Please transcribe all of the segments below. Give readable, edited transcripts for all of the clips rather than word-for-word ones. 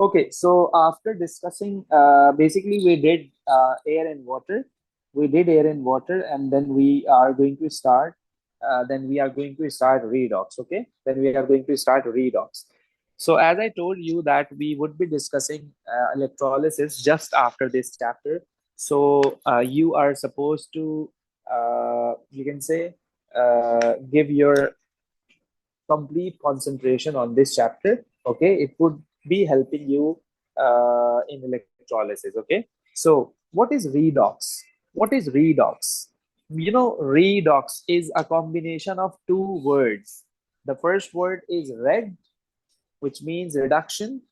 Okay, so after discussing, basically we did air and water. We did air and water, and then we are going to start. Then we are going to start redox. Okay, then we are going to start redox. So as I told you that we would be discussing electrolysis just after this chapter. So you are supposed to, you can say, give your complete concentration on this chapter. Okay, it would be helping you in electrolysis. Okay, so what is redox? What is redox? You know, redox is a combination of two words. The first word is red, which means reduction,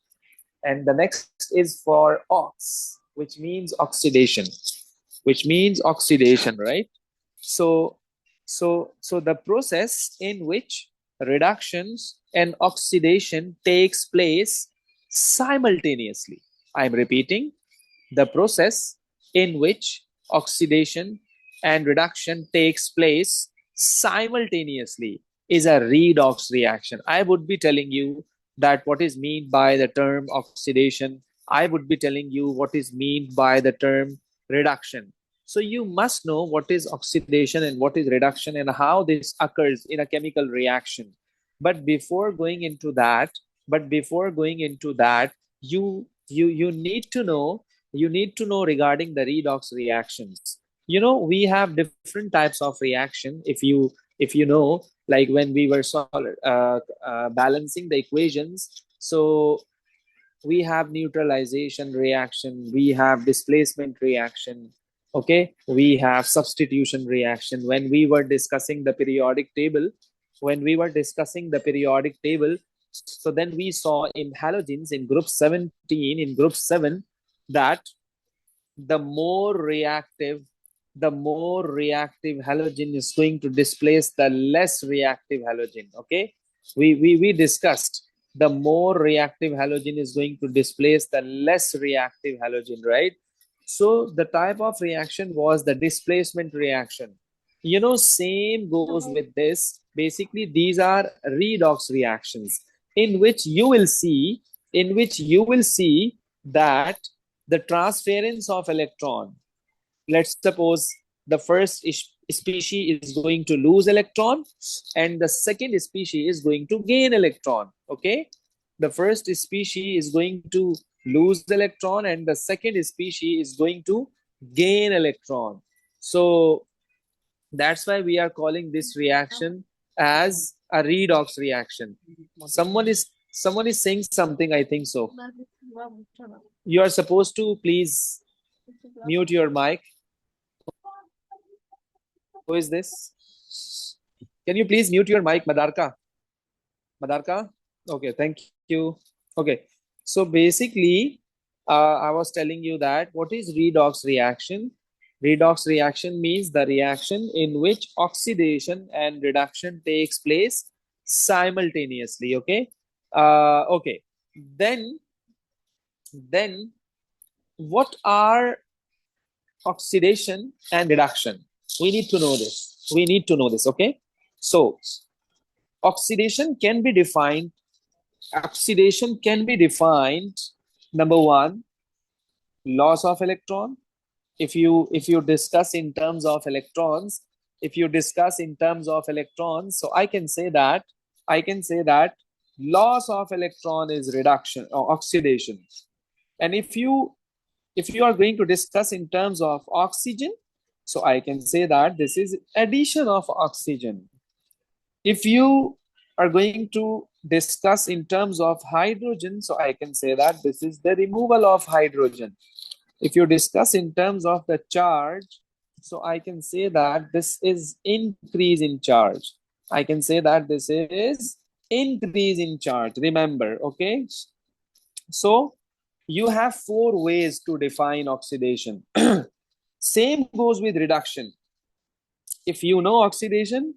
and the next is for ox, which means oxidation, right? So so so the process in which reductions and oxidation takes place simultaneously. I'm repeating, the process in which oxidation and reduction takes place simultaneously is a redox reaction. I would be telling you that what is meant by the term oxidation. I would be telling you what is meant by the term reduction. So you must know what is oxidation and what is reduction and how this occurs in a chemical reaction. But before going into that, you need to know, regarding the redox reactions. You know, we have different types of reaction. If you know, like when we were balancing the equations, so we have neutralization reaction, we have displacement reaction, okay, we have substitution reaction. When we were discussing the periodic table, so then we saw in halogens in group 17, in group 7, that the more reactive halogen is going to displace the less reactive halogen. Okay, we discussed the more reactive halogen is going to displace the less reactive halogen, right? So the type of reaction was the displacement reaction. You know, same goes with this. Basically, these are redox reactions in which you will see, that the transference of electron, let's suppose the first species is going to lose electron and the second species is going to gain electron. Okay, the first species is going to lose electron and the second species is going to gain electron. So that's why we are calling this reaction as a redox reaction. Someone is saying something, I think so. You are supposed to please mute your mic. Who is this? Can you please mute your mic, Madarka? Madarka? Okay, thank you. Okay, so basically, I was telling you that what is redox reaction? Redox reaction means the reaction in which oxidation and reduction takes place simultaneously. Okay, okay. Then what are oxidation and reduction? We need to know this. Okay, so oxidation can be defined. Number one, loss of electron. If you discuss in terms of electrons, so I can say that loss of electron is reduction or oxidation. And if you are going to discuss in terms of oxygen, so I can say that this is addition of oxygen. If you are going to discuss in terms of hydrogen, so I can say that this is the removal of hydrogen. If you discuss in terms of the charge, so I can say that this is increase in charge. Remember, okay? So you have four ways to define oxidation. Same goes with reduction. If you know oxidation,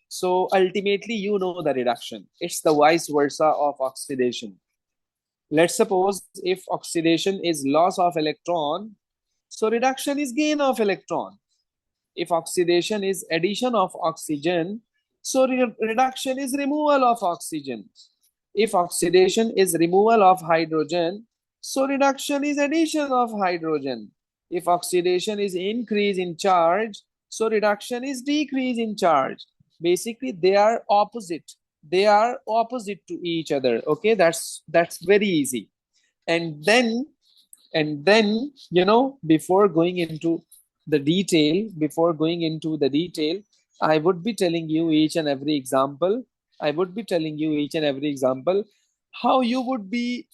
so ultimately you know the reduction. It's the vice versa of oxidation. Let's suppose if oxidation is loss of electron, so reduction is gain of electron. If oxidation is addition of oxygen, so reduction is removal of oxygen. If oxidation is removal of hydrogen, so reduction is addition of hydrogen. If oxidation is increase in charge, so reduction is decrease in charge. Basically, they are opposite. They are opposite to each other. Okay, that's very easy. And then before going into the detail, I would be telling you each and every example. How you would be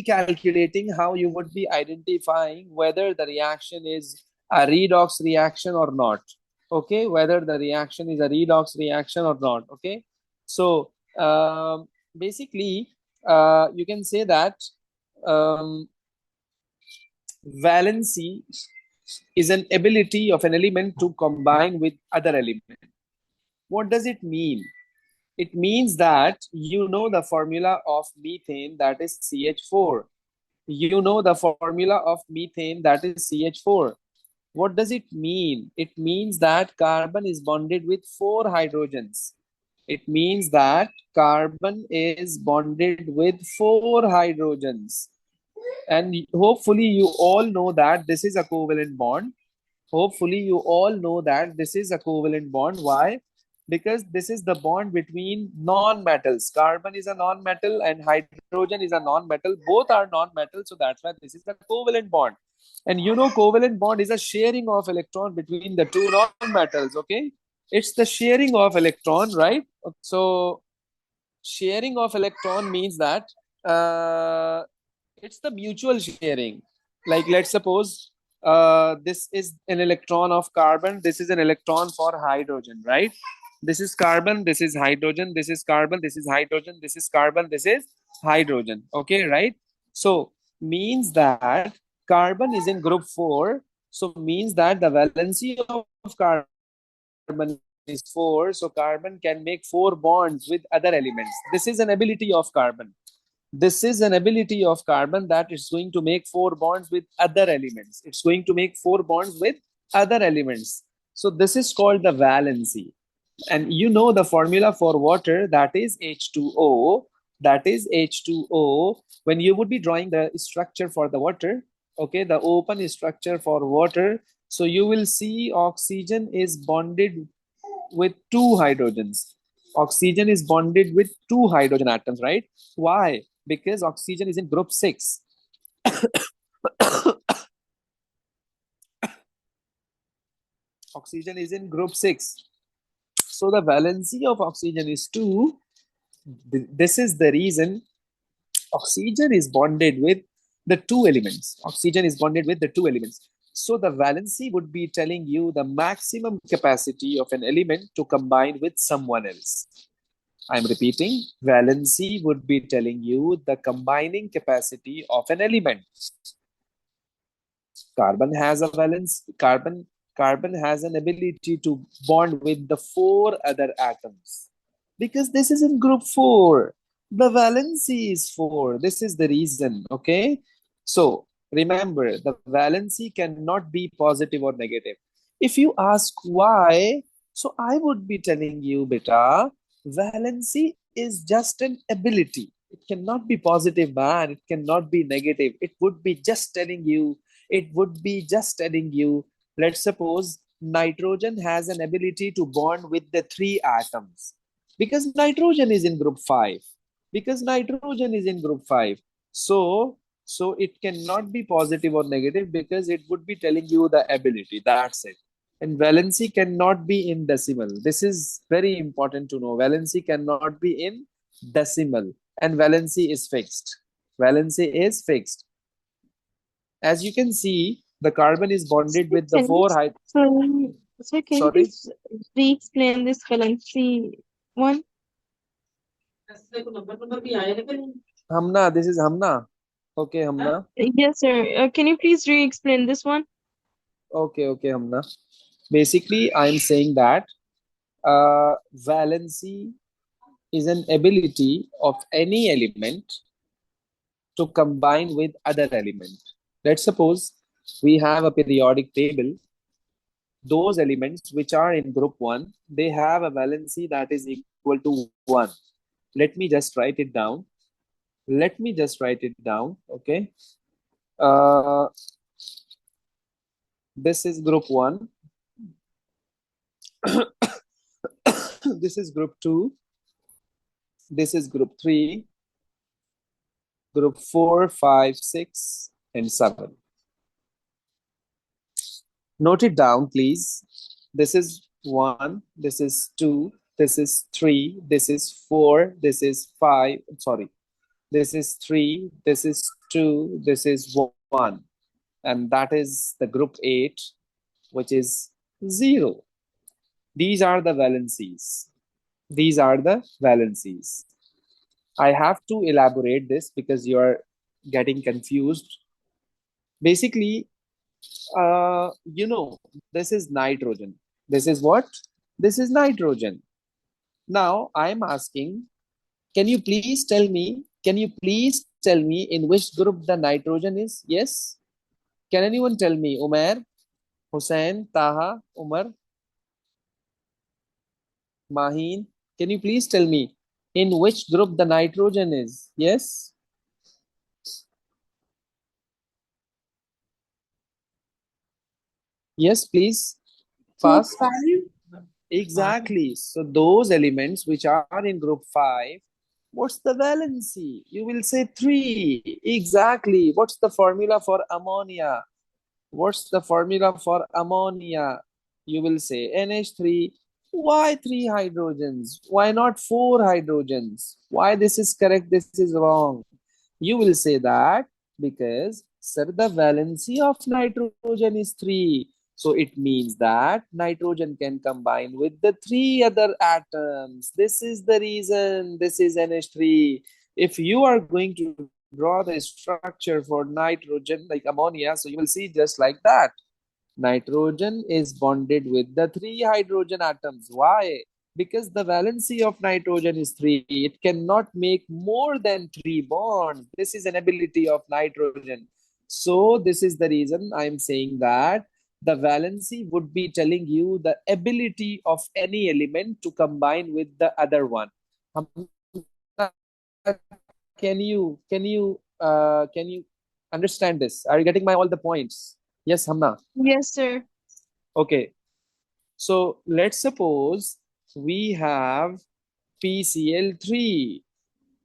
calculating, how you would be identifying whether the reaction is a redox reaction or not. Okay, whether the reaction is a redox reaction or not. Okay, so basically, you can say that um, valency is an ability of an element to combine with other element. What does it mean? It means that you know the formula of methane, that is CH4. You know the formula of methane, that is CH4. What does it mean? It means that carbon is bonded with 4 hydrogens. It means that carbon is bonded with 4 hydrogens. And hopefully you all know that this is a covalent bond. Hopefully you all know that this is a covalent bond. Why? Because this is the bond between non-metals. Carbon is a non-metal and hydrogen is a non-metal. Both are non-metal, so that's why this is the covalent bond. And you know, covalent bond is a sharing of electron between the two non-metals. Okay, it's the sharing of electron, right? So sharing of electron means that uh, it's the mutual sharing. Like, let's suppose this is an electron of carbon, this is an electron for hydrogen, right? This is carbon, this is hydrogen, this is carbon, this is hydrogen, this is carbon, this is hydrogen. Okay, right? So means that carbon is in group 4. So means that the valency of carbon is 4. So carbon can make 4 bonds with other elements. This is an ability of carbon. This is an ability of carbon, that it's going to make 4 bonds with other elements. It's going to make 4 bonds with other elements. So this is called the valency. And you know the formula for water, that is H2O. That is H2O. When you would be drawing the structure for the water, okay, the open structure for water, so you will see oxygen is bonded with 2 hydrogens. Oxygen is bonded with 2 hydrogen atoms, right? Why? Because oxygen is in group 6. Oxygen is in group 6. So the valency of oxygen is 2. This is the reason oxygen is bonded with the two elements. Oxygen is bonded with the two elements. So the valency would be telling you the maximum capacity of an element to combine with someone else. I'm repeating, valency would be telling you the combining capacity of an element. Carbon has a valence, carbon has an ability to bond with the 4 other atoms. Because this is in group 4. The valency is 4. This is the reason, okay? So remember, the valency cannot be positive or negative. If you ask why, so I would be telling you, beta, valency is just an ability. It cannot be positive, man. It cannot be negative. It would be just telling you, let's suppose nitrogen has an ability to bond with the 3 atoms because nitrogen is in group 5. So it cannot be positive or negative because it would be telling you the ability. That's it. And valency cannot be in decimal. This is very important to know. Valency cannot be in decimal, and valency is fixed. As you can see, the carbon is bonded with the Can you, 4 sorry, sir, can you sorry. please re-explain this valency one? Hamna, this is Hamna. Okay, Hamna. Yes, sir. Can you please re-explain this one? Okay, Hamna. Basically, I'm saying that valency is an ability of any element to combine with other element. Let's suppose we have a periodic table. Those elements which are in group 1, they have a valency that is equal to 1. Let me just write it down. Okay. This is group 1. This is group 2. This is group 3, group 4, 5, 6, and 7. Note it down, please. This is 1, this is 2, this is 3, this is 4, this is 5. Sorry. This is 3, this is 2, this is 1. And that is the group 8, which is 0. These are the valencies. These are the valencies. I have to elaborate this because you are getting confused. Basically, this is nitrogen. This is what? This is nitrogen. Now, I'm asking, can you please tell me in which group the nitrogen is? Yes? Can anyone tell me? Umair, Hussein, Taha, Umar, Maheen, can you please tell me in which group the nitrogen is? Yes? Yes, please. Group Fast. 5. Exactly. So those elements which are in group 5, what's the valency? You will say 3. Exactly. What's the formula for ammonia? What's the formula for ammonia? You will say NH3. Why 3 hydrogens? Why not 4 hydrogens? Why this is correct, this is wrong? You will say that because, sir, the valency of nitrogen is 3. So it means that nitrogen can combine with the 3 other atoms. This is the reason this is NH3. If you are going to draw the structure for nitrogen like ammonia, so you will see just like that. Nitrogen is bonded with the 3 hydrogen atoms. Why? Because the valency of nitrogen is 3. It cannot make more than 3 bonds. This is an ability of nitrogen. So this is the reason I'm saying that the valency would be telling you the ability of any element to combine with the other one. Can you understand this? Are you getting my all the points? Yes, Hamna. Yes, sir. Okay. So let's suppose we have PCl3.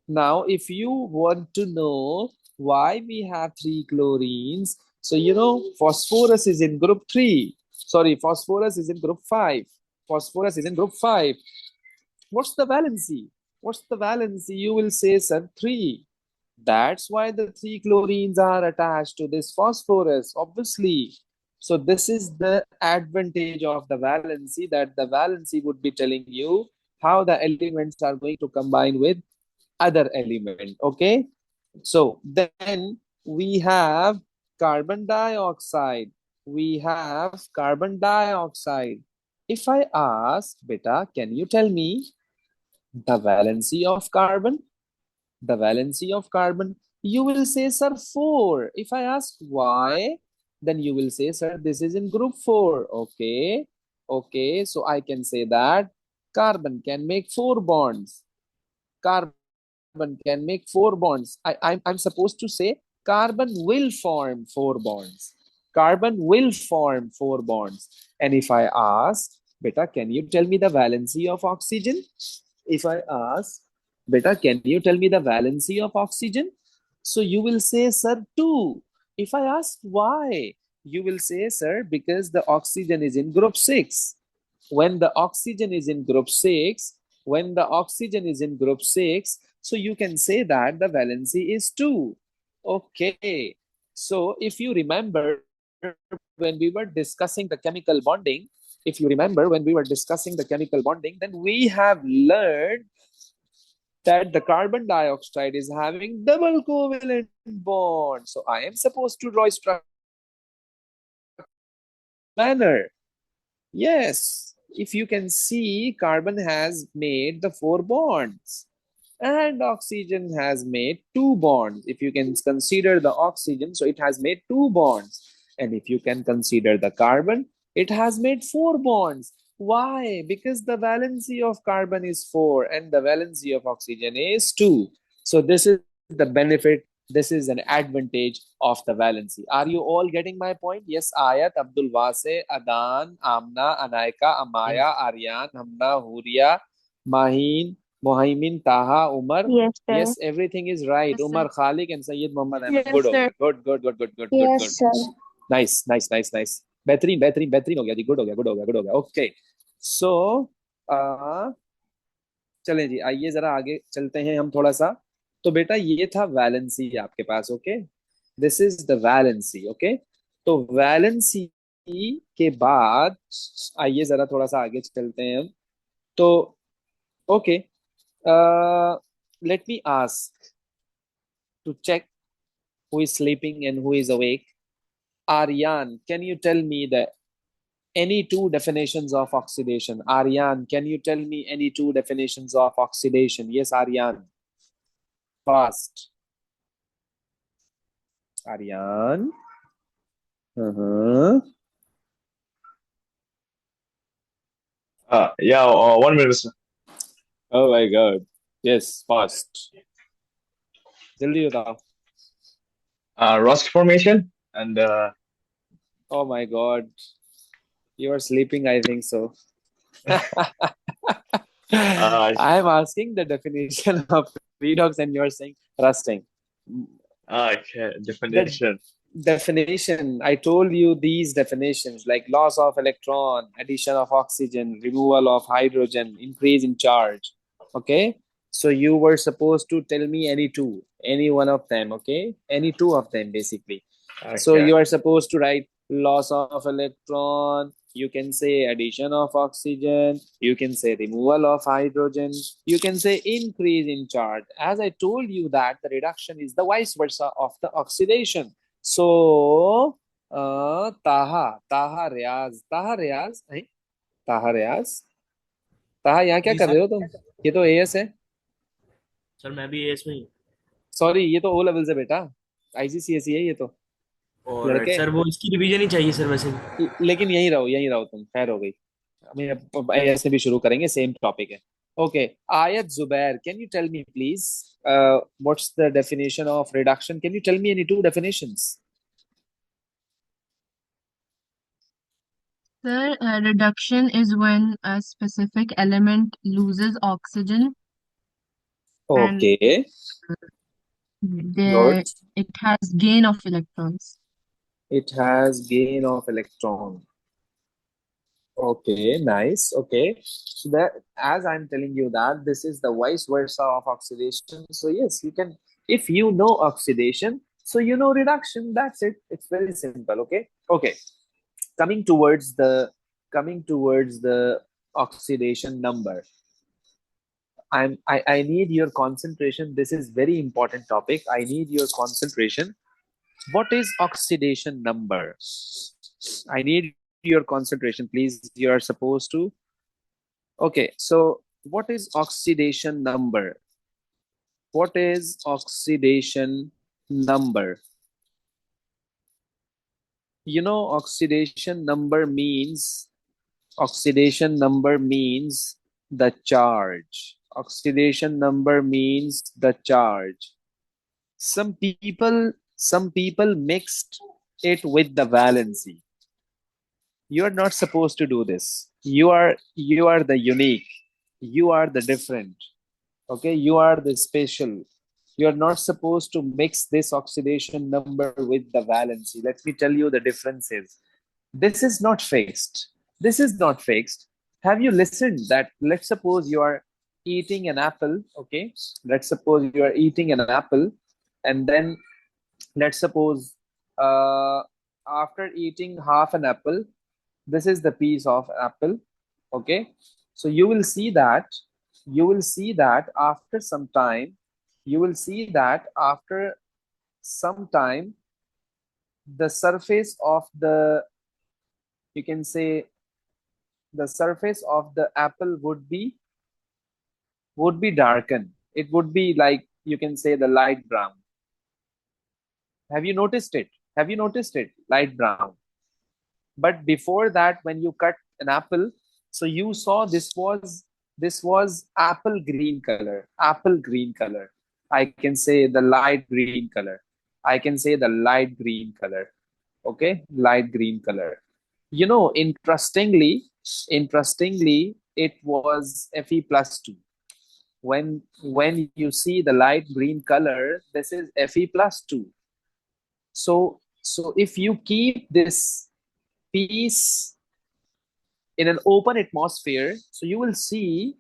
Now, if you want to know why we have 3 chlorines, so phosphorus is in group 3. Sorry, phosphorus is in group 5. Phosphorus is in group 5. What's the valency? What's the valency? You will say, sir, 3. That's why the 3 chlorines are attached to this phosphorus, obviously. So this is the advantage of the valency, that the valency would be telling you how the elements are going to combine with other element. Okay. So then we have carbon dioxide. We have carbon dioxide. If I ask, beta, can you tell me the valency of carbon? The valency of carbon, you will say, sir, 4. If I ask why, then you will say, sir, this is in group 4. Okay, so I can say that carbon can make 4 bonds. Carbon can make 4 bonds. I'm supposed to say carbon will form 4 bonds. Carbon will form 4 bonds. And if I ask, beta, can you tell me the valency of oxygen? If I ask, beta, can you tell me the valency of oxygen? So you will say, sir, 2. If I ask why, you will say, sir, because the oxygen is in group 6. When the oxygen is in group 6, so you can say that the valency is 2. Okay. So if you remember when we were discussing the chemical bonding, then we have learned that the carbon dioxide is having double covalent bond. So I am supposed to draw structure manner. Yes, if you can see, carbon has made the 4 bonds and oxygen has made 2 bonds. If you can consider the oxygen, so it has made 2 bonds. And if you can consider the carbon, it has made 4 bonds. Why? Because the valency of carbon is 4 and the valency of oxygen is 2. So this is the benefit, this is an advantage of the valency. Are you all getting my point? Yes, Ayat, Abdul Wase, Adan, Amna, Anaika, Amaya, Yes. Aryan, Hamna, Huria, Mahin, Mohaimin, Taha, Umar. Yes, sir. Yes, everything is right. Yes, sir. Umar, Khalik, and Sayyid Muhammad Ahmed. Yes, Good हो sir. गया. Good, good, good, good, good, good, good. Yes, sir. Nice, nice, nice, nice. बेहतरीन बेहतरीन बेहतरीन हो गया जी. Good हो गया, good हो गया, गुड हो गया. ओके. सो चलें जी, आइए जरा आगे चलते हैं हम थोड़ा सा. तो बेटा ये था वैलेंसी आपके पास. Okay, this is the valency. Okay, तो वैलेंसी के बाद आइए जरा थोड़ा सा आगे चलते हैं हम. तो okay, let me ask to check who is sleeping and who is awake. Aryan, can you tell me the any two definitions of oxidation? Aryan, can you tell me any two definitions of oxidation? Yes, Aryan. Fast. Aryan. Uh-huh. Yeah, 1 minute, sir. Oh my God. Yes, fast. जल्दी बताओ. Rust formation and Oh my God. You are sleeping, I think so. I'm asking the definition of redox and you're saying rusting. okay, definition. Definition, I told you these definitions like loss of electron, addition of oxygen, removal of hydrogen, increase in charge. Okay, so you were supposed to tell me any one of them. Okay, any two of them basically. So Okay. you are supposed to write loss of electron, you can say addition of oxygen, you can say removal of hydrogen, you can say increase in charge. As I told you that the reduction is the vice versa of the oxidation. So Taha Riaz, Taha यहाँ क्या जी कर sir. रहे हो तुम? ये तो AS है. Sir मैं भी एस में ही. सॉरी, ये तो O लेवल से बेटा, IGCSE है ये तो. और लड़के सर वो इसकी रिवीजन ही चाहिए सर वैसे भी. लेकिन यहीं रहो तुम, खैर हो गई. हमें अब ऐसे भी शुरू करेंगे, सेम टॉपिक है. Okay, Ayat Zubair, can you tell me please what's the definition of reduction? Can you tell me any two definitions? Sir, reduction is when a specific element loses oxygen and Okay, there good. it has gain of electrons. It has gain of electron. Okay, nice. Okay, so that, as I'm telling you that this is the vice versa of oxidation. So yes, you can, if you know oxidation, so you know reduction. That's it. It's very simple. Okay. Okay. Coming towards the oxidation number. I need your concentration. This is very important topic. I need your concentration. What is oxidation number? I need your concentration, please. You are supposed to. Okay, so what is oxidation number? What is oxidation number? You know, oxidation number means the charge. Oxidation number means the charge. Some people mixed it with the valency. You are not supposed to do this. You are the unique. You are the different. Okay, you are the special. You are not supposed to mix this oxidation number with the valency. Let me tell you the differences. This is not fixed. This is not fixed. Have you listened that, let's suppose you are eating an apple, okay? Let's suppose you are eating an apple, and then let's suppose after eating half an apple, this is the piece of apple, okay? So you will see that after some time, the surface of the, you can say, the surface of the apple would be darkened. It would be like, you can say, the light brown. Have you noticed it? Light brown. But before that, when you cut an apple, So you saw this was apple green color, apple green color. I can say the light green color. I can say the light green color. Okay, light green color. Interestingly, it was Fe plus 2. When you see the light green color, this is Fe plus 2. So if you keep this piece in an open atmosphere, so you will see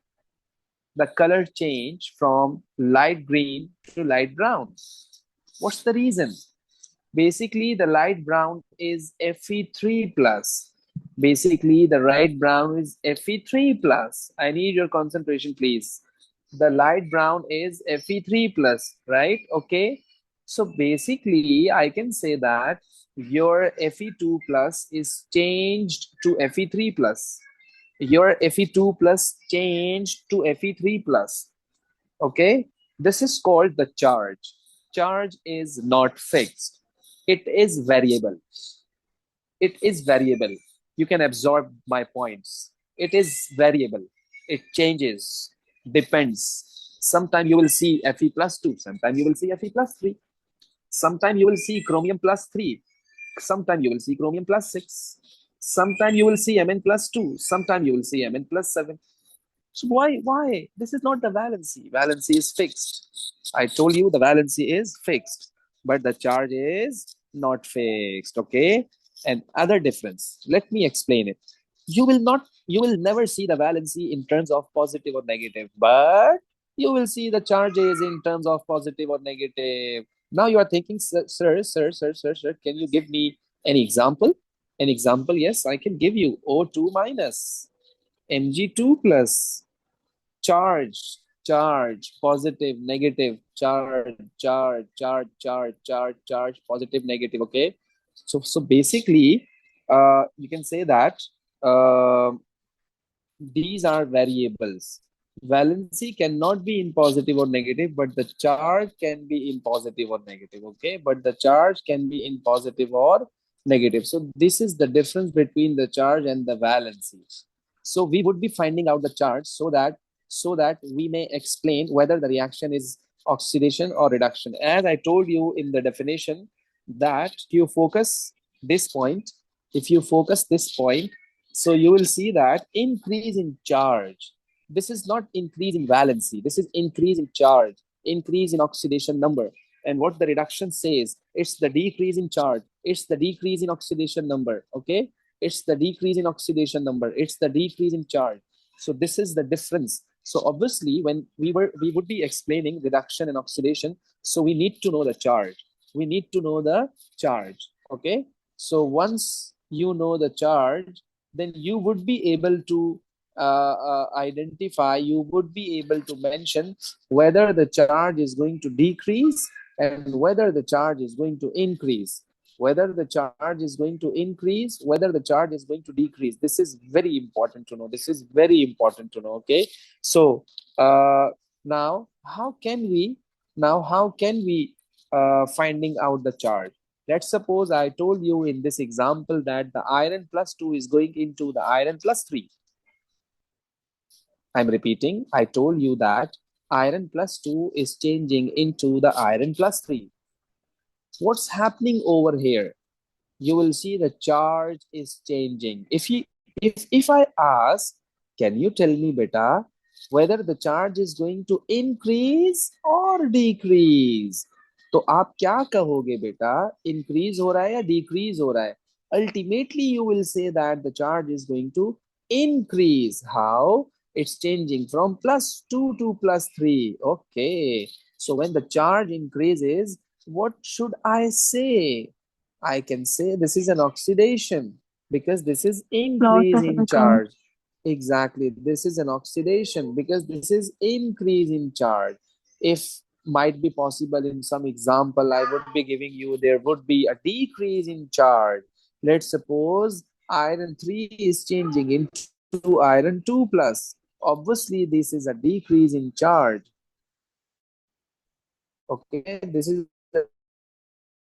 the color change from light green to light brown. What's the reason? Basically, the light brown is Fe3 plus. Basically, the light brown is Fe3 plus. I need your concentration, please. The light brown is Fe3 plus, right? Okay. So basically, I can say that your Fe2 plus is changed to Fe3 plus. Your Fe2 plus changed to Fe3 plus. Okay. This is called the charge. Charge is not fixed. It is variable. It is variable. You can absorb my points. It is variable. It changes, depends. Sometimes you will see Fe plus 2. Sometimes you will see Fe plus 3. Sometimes you will see chromium plus 3. Sometimes you will see chromium plus 6. Sometimes you will see Mn plus 2. Sometimes you will see Mn plus 7. So why? This is not the valency. Valency is fixed. I told you the valency is fixed, but the charge is not fixed. Okay. And other difference. Let me explain it. You will never see the valency in terms of positive or negative, but you will see the charges in terms of positive or negative. Now you are thinking, sir, can you give me an example? An example, yes, I can give you. O2 minus, Mg2 plus, charge, positive, negative, charge, positive, negative. Okay. So basically, you can say that uh, these are variables. Valency cannot be in positive or negative, but the charge can be in positive or negative. Okay, but the charge can be in positive or negative. So this is the difference between the charge and the valency. So we would be finding out the charge so that we may explain whether the reaction is oxidation or reduction. As I told you in the definition, that if you focus this point, so you will see that increase in charge. This is not increase in valency. This is increase in charge, increase in oxidation number. And what the reduction says, it's the decrease in charge. It's the decrease in oxidation number. Okay. It's the decrease in oxidation number. It's the decrease in charge. So this is the difference. So obviously, when we would be explaining reduction and oxidation, so we need to know the charge. We need to know the charge. Okay. So once you know the charge, then you would be able to identify, you would be able to mention whether the charge is going to decrease and whether the charge is going to increase. Whether the charge is going to increase, whether the charge is going to decrease. This is very important to know. This is very important to know. Okay. So now how can we finding out the charge? Let's suppose I told you in this example that the iron plus 2 is going into the iron plus 3. I'm repeating, I told you that iron plus 2 is changing into the iron plus 3. What's happening over here? You will see the charge is changing. If I ask, can you tell me, beta, whether the charge is going to increase or decrease? तो आप क्या कहोगे बेटा, increase हो रहा है या decrease हो रहा है? Ultimately, you will say that the charge is going to increase. How? It's changing from plus 2 to plus 3. Okay. So when the charge increases, what should I say? I can say this is an oxidation because this is Loss increase of in electrons. charge. Exactly. This is an oxidation because this is increase in charge. If might be possible in some example I would be giving you, there would be a decrease in charge. Let's suppose iron 3 is changing into iron 2 plus. Obviously, this is a decrease in charge. Okay, this is a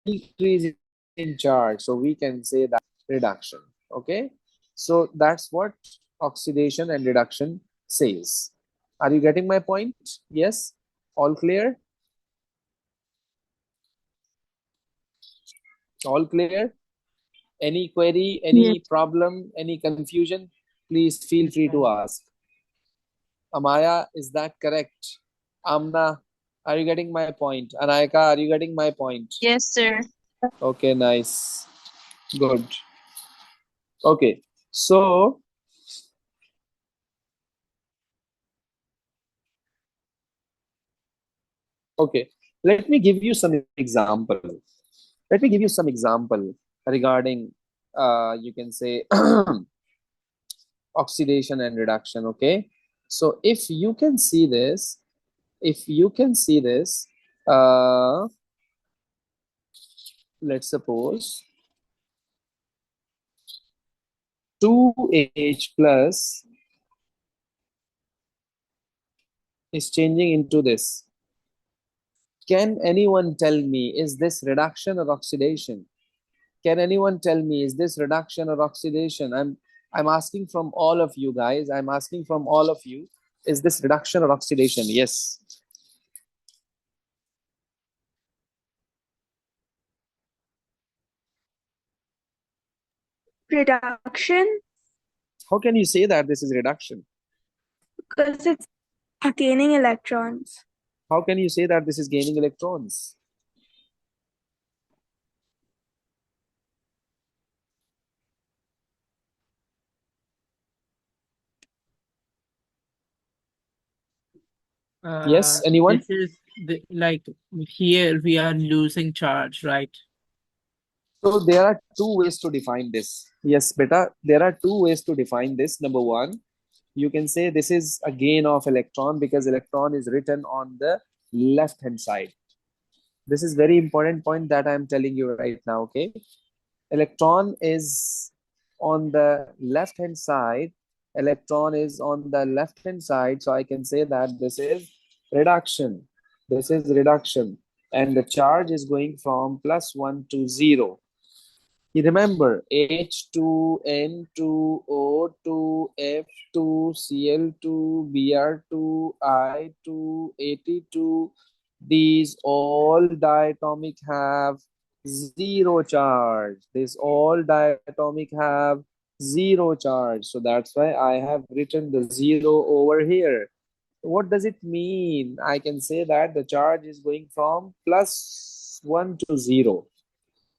decrease in charge. So we can say that reduction. Okay, so that's what oxidation and reduction says. Are you getting my point? Yes? All clear? All clear? Any query, Yes. any problem, any confusion? Please feel free to ask. Amaya, is that correct? Amna, are you getting my point? Anayaka, are you getting my point? Yes, sir. Okay, nice. Good. Okay, so okay, let me give you some example. Let me give you some example regarding you can say oxidation and reduction. Okay, so if you can see this, uh, let's suppose 2H plus is changing into this. Can anyone tell me, is this reduction or oxidation? Can anyone tell me, is this reduction or oxidation? I'm asking from all of you guys. I'm asking from all of you, is this reduction or oxidation? Yes. Reduction, How can you say that this is reduction? because it's gaining electrons. How can you say that this is gaining electrons? Yes, anyone? This is like here we are losing charge, right? So there are two ways to define this. Yes, beta, there are two ways to define this. Number one, you can say this is a gain of electron because electron is written on the left hand side. This is very important point that I am telling you right now. Okay, electron is on the left hand side. Electron is on the left hand side, so I can say that this is reduction. This is reduction, and the charge is going from +1 to 0. You remember H2N2O2 F2Cl2 Br2 I2 At2, these all diatomic have zero charge. These all diatomic have zero charge. So that's why I have written the zero over here. What does it mean? I can say that the charge is going from +1 to 0.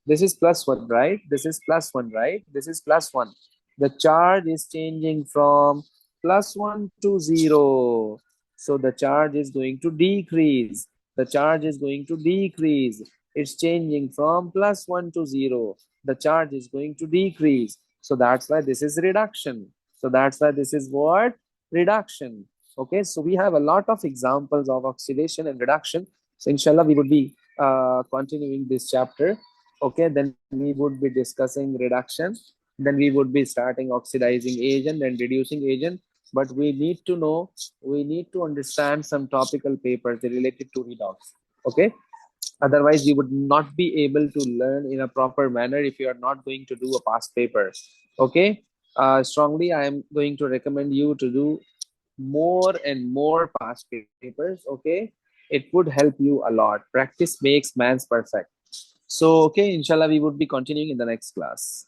This is +1, right? This is +1, right? This is +1. The charge is changing from +1 to 0. So the charge is going to decrease. The charge is going to decrease. It's changing from +1 to 0. The charge is going to decrease. So that's why this is reduction. So that's why this is what? Reduction. Okay, so we have a lot of examples of oxidation and reduction. So inshallah, we would be continuing this chapter. Okay, then we would be discussing reduction, then we would be starting oxidizing agent and reducing agent, but we need to know, we need to understand some topical papers related to redox. Okay, otherwise you would not be able to learn in a proper manner if you are not going to do a past paper. Okay, strongly I am going to recommend you to do more and more past papers. Okay, it would help you a lot. Practice makes man's perfect. So, okay, inshallah, we would be continuing in the next class.